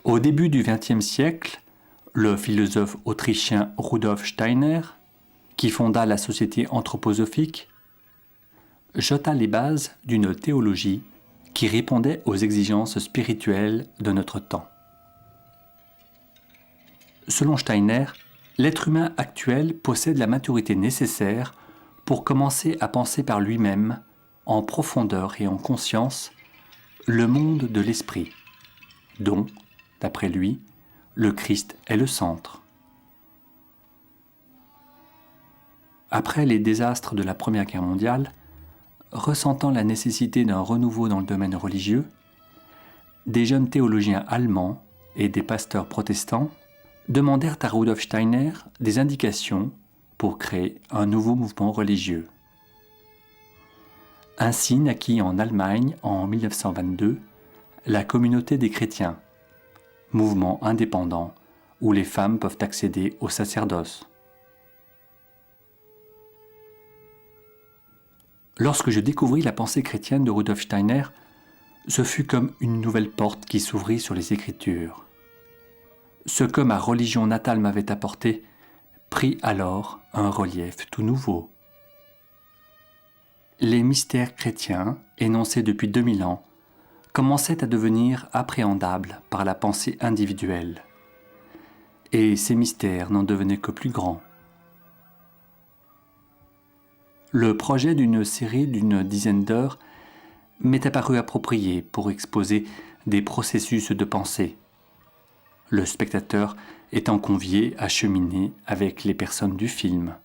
Au début du XXe siècle, le philosophe autrichien Rudolf Steiner, qui fonda la Société anthroposophique, jeta les bases d'une théologie qui répondait aux exigences spirituelles de notre temps. Selon Steiner, l'être humain actuel possède la maturité nécessaire pour commencer à penser par lui-même, en profondeur et en conscience, le monde de l'esprit, dont, d'après lui, le Christ est le centre. Après les désastres de la Première Guerre mondiale, ressentant la nécessité d'un renouveau dans le domaine religieux, des jeunes théologiens allemands et des pasteurs protestants demandèrent à Rudolf Steiner des indications pour créer un nouveau mouvement religieux. Ainsi naquit en Allemagne en 1922 la Communauté des chrétiens, mouvement indépendant où les femmes peuvent accéder au sacerdoce. Lorsque je découvris la pensée chrétienne de Rudolf Steiner, ce fut comme une nouvelle porte qui s'ouvrit sur les Écritures. Ce que ma religion natale m'avait apporté prit alors un relief tout nouveau. Les mystères chrétiens, énoncés depuis 2000 ans, commençaient à devenir appréhendables par la pensée individuelle. Et ces mystères n'en devenaient que plus grands. Le projet d'une série d'une dizaine d'heures m'est apparu approprié pour exposer des processus de pensée, le spectateur étant convié à cheminer avec les personnes du film.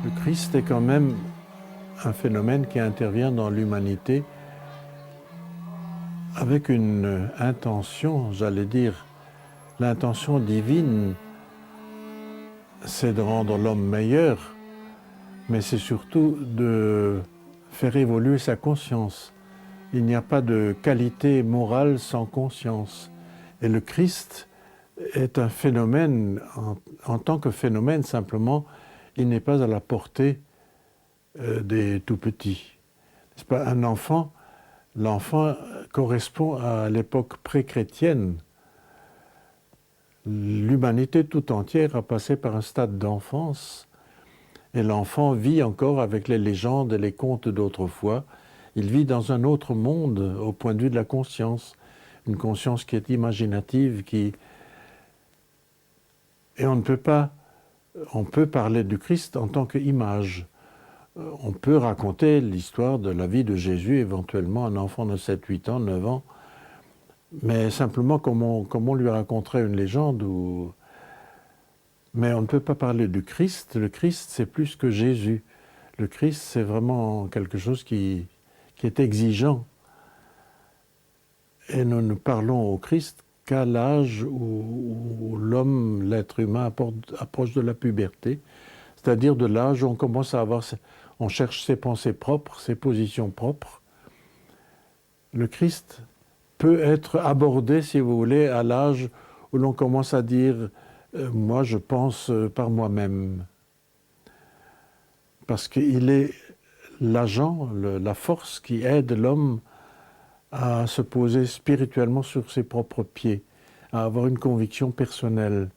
Le Christ est quand même un phénomène qui intervient dans l'humanité avec une intention, j'allais dire, l'intention divine, c'est de rendre l'homme meilleur, mais c'est surtout de faire évoluer sa conscience. Il n'y a pas de qualité morale sans conscience. Et le Christ est un phénomène, en tant que phénomène simplement, il n'est pas à la portée des tout-petits. C'est pas un enfant, l'enfant correspond à l'époque pré-chrétienne. L'humanité tout entière a passé par un stade d'enfance et l'enfant vit encore avec les légendes et les contes d'autrefois. Il vit dans un autre monde au point de vue de la conscience, une conscience qui est imaginative, et on peut parler du Christ en tant qu'image. On peut raconter l'histoire de la vie de Jésus, éventuellement un enfant de 7, 8 ans, 9 ans, mais simplement comme on lui raconterait une légende. Mais on ne peut pas parler du Christ. Le Christ, c'est plus que Jésus. Le Christ, c'est vraiment quelque chose qui est exigeant. Et nous ne parlons au Christ qu'à l'âge où l'homme, l'être humain, approche de la puberté, c'est-à-dire de l'âge où on commence à avoir on cherche ses pensées propres, ses positions propres. Le Christ peut être abordé, si vous voulez, à l'âge où l'on commence à dire moi je pense par moi-même. Parce qu'il est l'agent, la force qui aide l'homme à se poser spirituellement sur ses propres pieds, à avoir une conviction personnelle.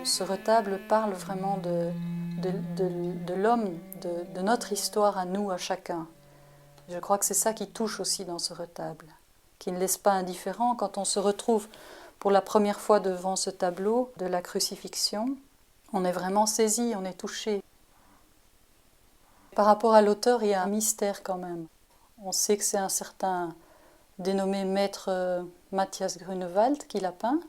Ce retable parle vraiment de l'homme, de notre histoire à nous, à chacun. Je crois que c'est ça qui touche aussi dans ce retable, qui ne laisse pas indifférent quand on se retrouve pour la première fois devant ce tableau de la crucifixion. On est vraiment saisi, on est touché. Par rapport à l'auteur, il y a un mystère quand même. On sait que c'est un certain dénommé maître Matthias Grunewald qui l'a peint.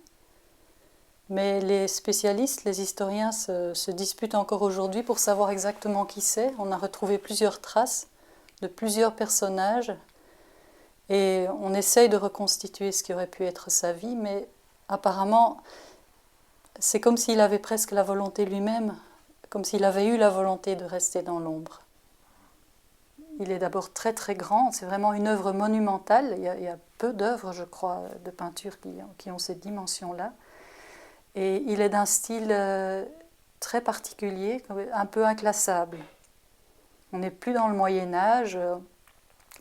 Mais les spécialistes, les historiens se disputent encore aujourd'hui pour savoir exactement qui c'est. On a retrouvé plusieurs traces de plusieurs personnages et on essaye de reconstituer ce qui aurait pu être sa vie, mais apparemment, c'est comme s'il avait presque la volonté lui-même, comme s'il avait eu la volonté de rester dans l'ombre. Il est d'abord très très grand, c'est vraiment une œuvre monumentale. Il y a peu d'œuvres, je crois, de peinture qui ont cette dimension-là. Et il est d'un style très particulier, un peu inclassable. On n'est plus dans le Moyen-Âge,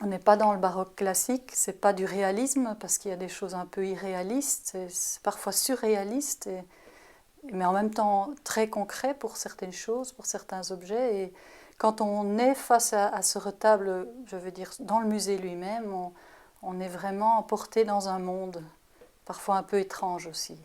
on n'est pas dans le baroque classique, c'est pas du réalisme, parce qu'il y a des choses un peu irréalistes, c'est parfois surréaliste, mais en même temps très concret pour certaines choses, pour certains objets. Et quand on est face à ce retable, je veux dire, dans le musée lui-même, on est vraiment emporté dans un monde, parfois un peu étrange aussi.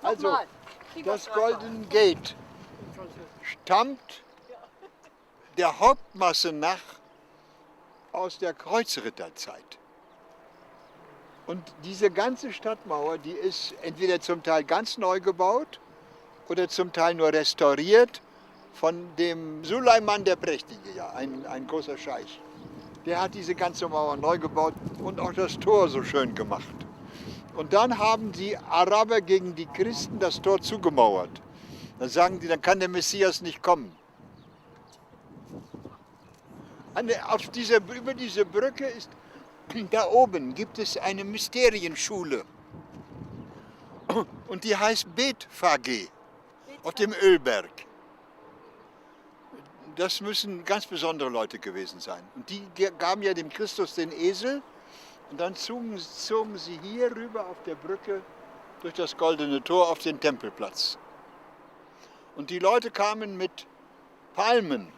Also, das Golden Gate stammt der Hauptmasse nach aus der Kreuzritterzeit. Und diese ganze Stadtmauer, die ist entweder zum Teil ganz neu gebaut oder zum Teil nur restauriert von dem Suleiman der Prächtige, ja, ein großer Scheich. Der hat diese ganze Mauer neu gebaut und auch das Tor so schön gemacht. Und dann haben die Araber gegen die Christen das Tor zugemauert. Dann sagen die, dann kann der Messias nicht kommen. Über diese Brücke ist, da oben gibt es eine Mysterienschule. Und die heißt Bethphage auf dem Ölberg. das müssen ganz besondere Leute gewesen sein. Und die gaben ja dem Christus den Esel und dann zogen sie hier rüber auf der Brücke durch das Goldene Tor auf den Tempelplatz. Und die Leute kamen mit Palmen